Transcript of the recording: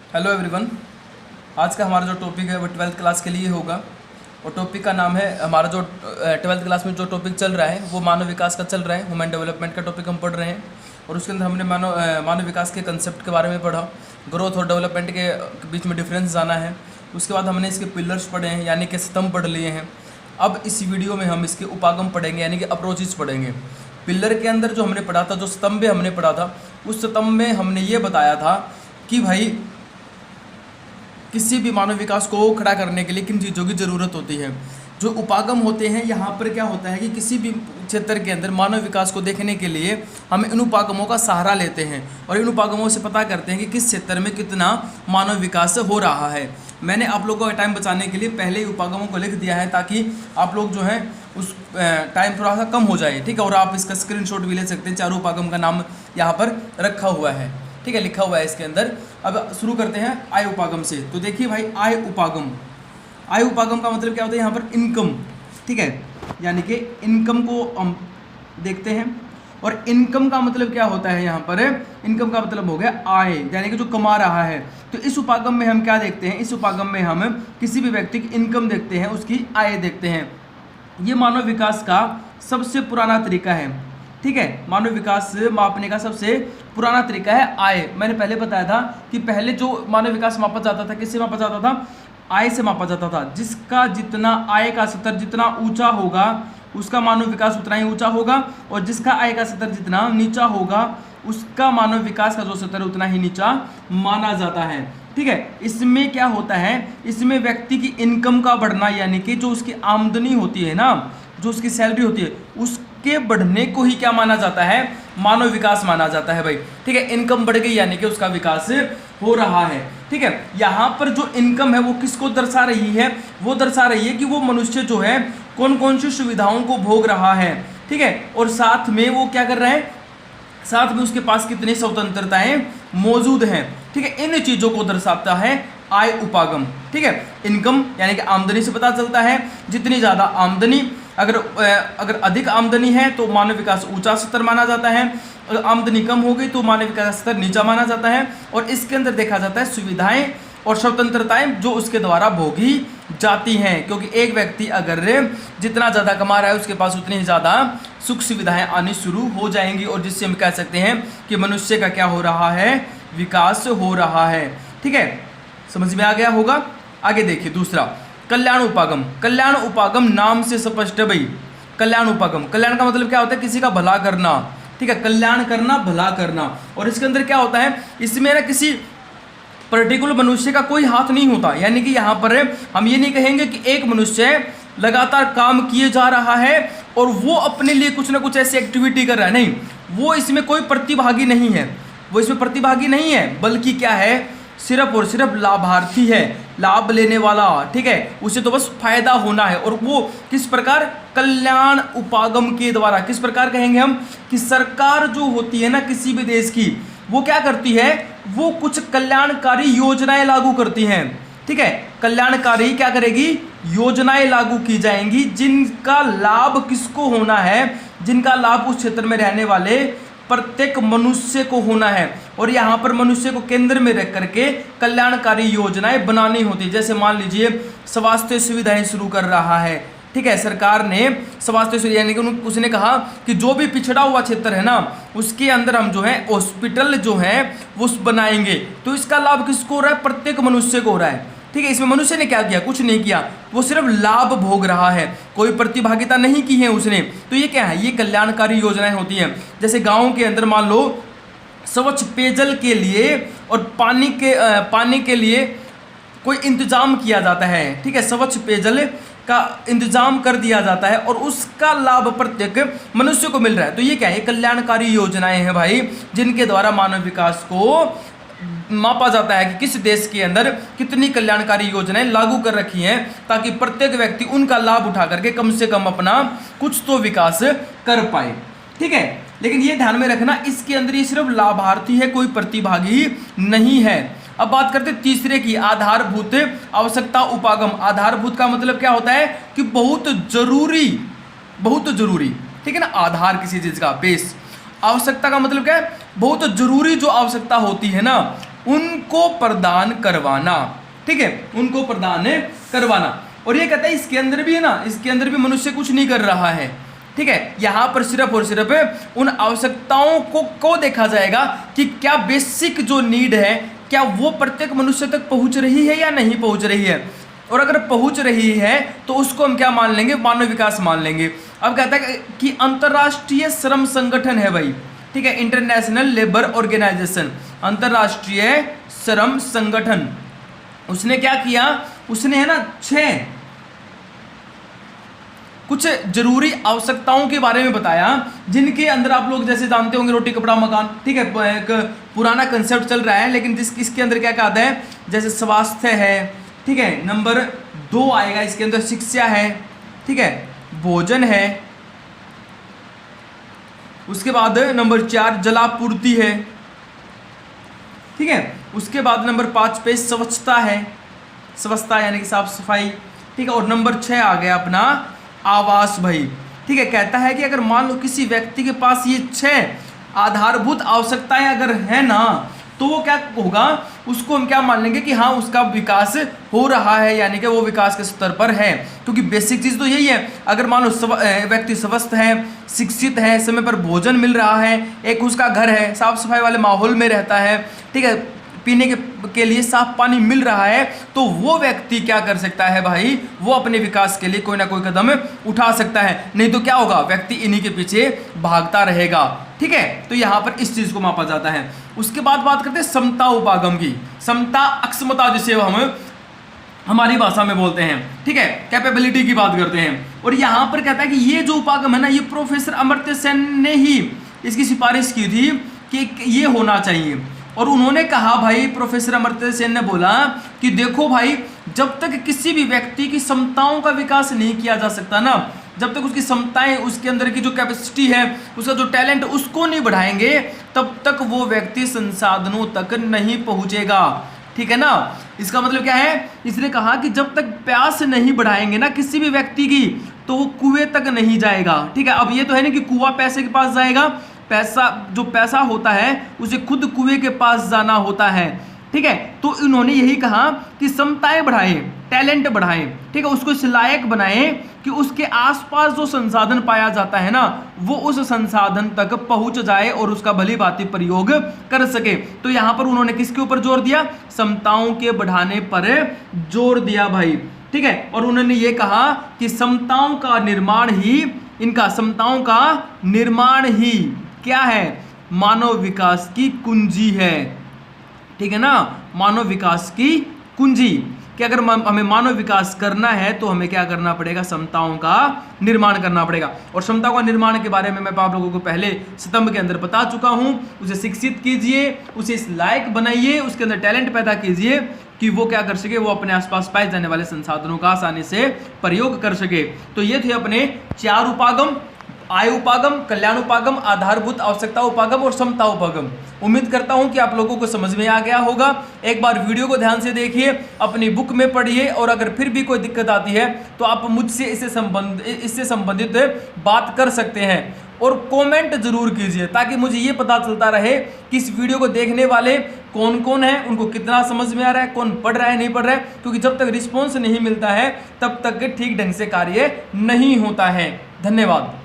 Hello everyone. आज का हमारा जो टॉपिक है वो 12th क्लास के लिए होगा और टॉपिक का नाम है हमारा जो 12th क्लास में जो टॉपिक चल रहा है वो मानव विकास का चल रहा है। ह्यूमन डेवलपमेंट का टॉपिक हम पढ़ रहे हैं और उसके अंदर हमने मानव विकास के कंसेप्ट के बारे में पढ़ा। ग्रोथ और डेवलपमेंट के बीच में डिफरेंस जाना है। उसके बाद हमने इसके पिलर्स पढ़े हैं यानी कि स्तंभ पढ़ लिए हैं। अब इस वीडियो में हम इसके उपागम पढ़ेंगे यानी कि अप्रोचेस पढ़ेंगे। पिलर के अंदर जो हमने पढ़ा था, जो स्तंभ हमने पढ़ा था, उस स्तंभ में हमने ये बताया था कि भाई किसी भी मानव विकास को खड़ा करने के लिए किन चीज़ों की ज़रूरत होती है। जो उपागम होते हैं यहाँ पर क्या होता है कि किसी भी क्षेत्र के अंदर मानव विकास को देखने के लिए हम इन उपागमों का सहारा लेते हैं और इन उपागमों से पता करते हैं कि किस क्षेत्र में कितना मानव विकास हो रहा है। मैंने आप लोगों का टाइम बचाने के लिए पहले ही उपागमों को लिख दिया है ताकि आप लोग जो है उस टाइम थोड़ा सा कम हो जाए, ठीक है। और आप इसका स्क्रीनशॉट भी ले सकते हैं। चारों उपागम का नाम यहाँ पर रखा हुआ है, ठीक है, लिखा हुआ है इसके अंदर। अब शुरू करते हैं आय उपागम से। तो देखिए भाई, आय उपागम का मतलब क्या होता है यहाँ पर इनकम, ठीक है, यानी कि इनकम को हम देखते हैं। और इनकम का मतलब क्या होता है यहाँ पर, इनकम का मतलब हो गया आय, यानी कि जो कमा रहा है। तो इस उपागम में हम क्या देखते हैं, इस उपागम में हम किसी भी व्यक्ति की इनकम देखते हैं, उसकी आय देखते हैं। ये मानव विकास का सबसे पुराना तरीका है, ठीक है। मानव विकास मापने का सबसे पुराना तरीका है आय। मैंने पहले बताया था कि पहले जो मानव विकास मापा जाता था, किससे मापा जाता था, आय से मापा जाता था। जिसका जितना आय का स्तर जितना ऊंचा होगा उसका मानव विकास उतना ही ऊंचा होगा, और जिसका आय का स्तर जितना नीचा होगा उसका मानव विकास का जो स्तर उतना ही नीचा माना जाता है, ठीक है। इसमें क्या होता है, इसमें व्यक्ति की इनकम का बढ़ना, यानी कि जो उसकी आमदनी होती है ना, जो उसकी सैलरी होती है, उसके बढ़ने को ही क्या माना जाता है, मानव विकास माना जाता है भाई, ठीक है। इनकम बढ़ गई यानी कि उसका विकास हो रहा है, ठीक है। यहाँ पर जो इनकम है वो किसको दर्शा रही है, वो दर्शा रही है कि वो मनुष्य जो है कौन कौन सी सुविधाओं को भोग रहा है, ठीक है। और साथ में वो क्या कर रहा है, साथ में उसके पास कितनी स्वतंत्रताएं मौजूद हैं, ठीक है। इन चीजों को दर्शाता है आय उपागम, ठीक है। इनकम यानी कि आमदनी से पता चलता है। जितनी ज्यादा आमदनी, अगर अधिक आमदनी है तो मानव विकास ऊंचा स्तर माना जाता है, अगर आमदनी कम हो गई तो मानव विकास स्तर नीचा माना जाता है। और इसके अंदर देखा जाता है सुविधाएं और स्वतंत्रताएं जो उसके द्वारा भोगी जाती हैं, क्योंकि एक व्यक्ति अगर जितना ज़्यादा कमा रहा है उसके पास उतनी ज़्यादा सुख सुविधाएं आनी शुरू हो जाएंगी, और जिससे हम कह सकते हैं कि मनुष्य का क्या हो रहा है, विकास हो रहा है, ठीक है। समझ में आ गया होगा। आगे देखिए दूसरा, कल्याण उपागम। कल्याण उपागम नाम से स्पष्ट है भाई। कल्याण उपागम, कल्याण का मतलब क्या होता है, किसी का भला करना, ठीक है, कल्याण करना, भला करना। और इसके अंदर क्या होता है, इसमें ना किसी पर्टिकुलर मनुष्य का कोई हाथ नहीं होता, यानी कि यहाँ पर हम ये नहीं कहेंगे कि एक मनुष्य लगातार काम किए जा रहा है और वो अपने लिए कुछ ना कुछ ऐसी एक्टिविटी कर रहा है, नहीं, वो इसमें कोई प्रतिभागी नहीं है, वो इसमें प्रतिभागी नहीं है, बल्कि क्या है, सिर्फ और सिर्फ लाभार्थी है, लाभ लेने वाला, ठीक है। उसे तो बस फायदा होना है। और वो किस प्रकार, कल्याण उपागम के द्वारा। किस प्रकार कहेंगे हम, कि सरकार जो होती है ना किसी भी देश की, वो क्या करती है, वो कुछ कल्याणकारी योजनाएं लागू करती हैं, ठीक है। कल्याणकारी क्या करेगी, योजनाएं लागू की जाएंगी जिनका लाभ किसको होना है, जिनका लाभ उस क्षेत्र में रहने वाले प्रत्येक मनुष्य को होना है। और यहाँ पर मनुष्य को केंद्र में रख करके कल्याणकारी योजनाएं बनानी होती है। जैसे मान लीजिए स्वास्थ्य सुविधाएं शुरू कर रहा है, ठीक है, सरकार ने स्वास्थ्य सुविधा, यानी कि उसने कहा कि जो भी पिछड़ा हुआ क्षेत्र है ना उसके अंदर हम जो है हॉस्पिटल जो है वो बनाएंगे। तो इसका लाभ किसको हो रहा है, प्रत्येक मनुष्य को हो रहा है, ठीक है। इसमें मनुष्य ने क्या किया, कुछ नहीं किया, वो सिर्फ लाभ भोग रहा है, कोई प्रतिभागिता नहीं की है उसने। तो ये क्या है, ये कल्याणकारी योजनाएं होती हैं। जैसे गाँव के अंदर मान लो स्वच्छ पेयजल के लिए और पानी के लिए कोई इंतजाम किया जाता है, ठीक है, स्वच्छ पेयजल का इंतजाम कर दिया जाता है और उसका लाभ प्रत्येक मनुष्य को मिल रहा है। तो ये क्या है, कल्याणकारी योजनाएं हैं भाई, जिनके द्वारा मानव विकास को मापा जाता है कि किस देश के अंदर कितनी कल्याणकारी योजनाएं लागू कर रखी हैं, ताकि प्रत्येक व्यक्ति उनका लाभ उठा करके कम से कम अपना कुछ तो विकास कर पाए, ठीक है। लेकिन ये ध्यान में रखना, इसके अंदर ये सिर्फ लाभार्थी है, कोई प्रतिभागी नहीं है। अब बात करते हैं तीसरे की, आधारभूत आवश्यकता उपागम। आधारभूत का मतलब क्या होता है, कि बहुत जरूरी, ठीक है ना, आधार किसी चीज का, बेस। आवश्यकता का मतलब क्या है, बहुत जरूरी जो आवश्यकता होती है ना उनको प्रदान करवाना, ठीक है, उनको प्रदान करवाना। और ये कहता है इसके अंदर भी है ना, इसके अंदर भी मनुष्य कुछ नहीं कर रहा है, ठीक है। यहाँ पर सिर्फ और सिर्फ उन आवश्यकताओं को देखा जाएगा कि क्या बेसिक जो नीड है क्या वो प्रत्येक मनुष्य तक पहुँच रही है या नहीं पहुँच रही है। और अगर पहुँच रही है तो उसको हम क्या मान लेंगे, मानव विकास मान लेंगे। अब कहता है कि अंतर्राष्ट्रीय श्रम संगठन है भाई, ठीक है, इंटरनेशनल लेबर ऑर्गेनाइजेशन, अंतर्राष्ट्रीय श्रम संगठन, उसने क्या किया, उसने है ना 6 कुछ जरूरी आवश्यकताओं के बारे में बताया, जिनके अंदर आप लोग जैसे जानते होंगे रोटी कपड़ा मकान, ठीक है, एक पुराना कंसेप्ट चल रहा है, लेकिन इसके अंदर क्या कहता है, जैसे स्वास्थ्य है, ठीक है, नंबर 2 आएगा इसके अंदर शिक्षा है, ठीक है, भोजन है, उसके बाद नंबर 4 जलापूर्ति है, ठीक है, उसके बाद नंबर 5 पे स्वच्छता है, स्वच्छता यानी कि साफ सफाई, ठीक है, और नंबर 6 आ गया अपना आवास भाई, ठीक है। कहता है कि अगर मान लो किसी व्यक्ति के पास ये 6 आधारभूत आवश्यकताएं अगर है ना, तो वो क्या होगा, उसको हम क्या मान लेंगे कि हाँ उसका विकास हो रहा है, यानी कि वो विकास के स्तर पर है। क्योंकि बेसिक चीज़ तो यही है, अगर मान लो व्यक्ति स्वस्थ है, शिक्षित है, समय पर भोजन मिल रहा है, एक उसका घर है, साफ सफाई वाले माहौल में रहता है, ठीक है, पीने के लिए साफ पानी मिल रहा है, तो वो व्यक्ति क्या कर सकता है भाई, वो अपने विकास के लिए कोई ना कोई कदम उठा सकता है। नहीं तो क्या होगा, व्यक्ति इन्हीं के पीछे भागता रहेगा, ठीक है। तो यहाँ पर इस चीज़ को मापा जाता है। उसके बाद बात करते हैं समता उपागम की, समता अक्षमता जिसे हम हमारी भाषा में बोलते हैं, ठीक है, कैपेबिलिटी की बात करते हैं। और यहाँ पर कहता है कि ये जो उपागम है ना, ये प्रोफेसर अमर्त्य सेन ने ही इसकी सिफारिश की थी कि ये होना चाहिए। और उन्होंने कहा भाई, प्रोफेसर अमर्त्य सेन ने बोला कि देखो भाई, जब तक किसी भी व्यक्ति की क्षमताओं का विकास नहीं किया जा सकता ना, जब तक उसकी क्षमताएं, उसके अंदर की जो कैपेसिटी है, उसका जो टैलेंट, उसको नहीं बढ़ाएंगे, तब तक वो व्यक्ति संसाधनों तक नहीं पहुंचेगा, ठीक है ना। इसका मतलब क्या है, इसने कहा कि जब तक प्यास नहीं बढ़ाएंगे ना किसी भी व्यक्ति की, तो वो कुएं तक नहीं जाएगा, ठीक है। अब ये तो है ना कि कुआं पैसे के पास जाएगा, जो पैसा होता है उसे खुद कुएं के पास जाना होता है, ठीक है। तो इन्होंने यही कहा कि क्षमताएं बढ़ाएं, टैलेंट बढ़ाएं, ठीक है, उसको इस लायक बनाएं कि उसके आसपास जो संसाधन पाया जाता है ना, वो उस संसाधन तक पहुंच जाए और उसका भली भांति प्रयोग कर सके। तो यहाँ पर उन्होंने किसके ऊपर जोर दिया, क्षमताओं के बढ़ाने पर जोर दिया भाई, ठीक है। और उन्होंने ये कहा कि क्षमताओं का निर्माण ही, इनका क्षमताओं का निर्माण ही क्या है, मानव विकास की कुंजी है, ठीक है ना, मानव विकास की कुंजी। कि अगर हमें मानव विकास करना है तो हमें क्या करना पड़ेगा, क्षमताओं का निर्माण करना पड़ेगा। और क्षमताओं का निर्माण के बारे में मैं आप लोगों को पहले स्तंभ के अंदर बता चुका हूं। उसे शिक्षित कीजिए, उसे इस लायक बनाइए, उसके अंदर टैलेंट पैदा कीजिए कि वो क्या कर सके, वो अपने आसपास पाए जाने वाले संसाधनों का आसानी से प्रयोग कर सके। तो ये थे अपने 4 उपागम, आय उपागम, कल्याण उपागम, आधारभूत आवश्यकता उपागम और क्षमता उपागम। उम्मीद करता हूं कि आप लोगों को समझ में आ गया होगा। एक बार वीडियो को ध्यान से देखिए, अपनी बुक में पढ़िए, और अगर फिर भी कोई दिक्कत आती है तो आप मुझसे इससे संबंधित बात कर सकते हैं। और कमेंट जरूर कीजिए ताकि मुझे ये पता चलता रहे कि इस वीडियो को देखने वाले कौन कौन है, उनको कितना समझ में आ रहा है, कौन पढ़ रहा है नहीं पढ़ रहा है। क्योंकि जब तक रिस्पॉन्स नहीं मिलता है तब तक ठीक ढंग से कार्य नहीं होता है। धन्यवाद।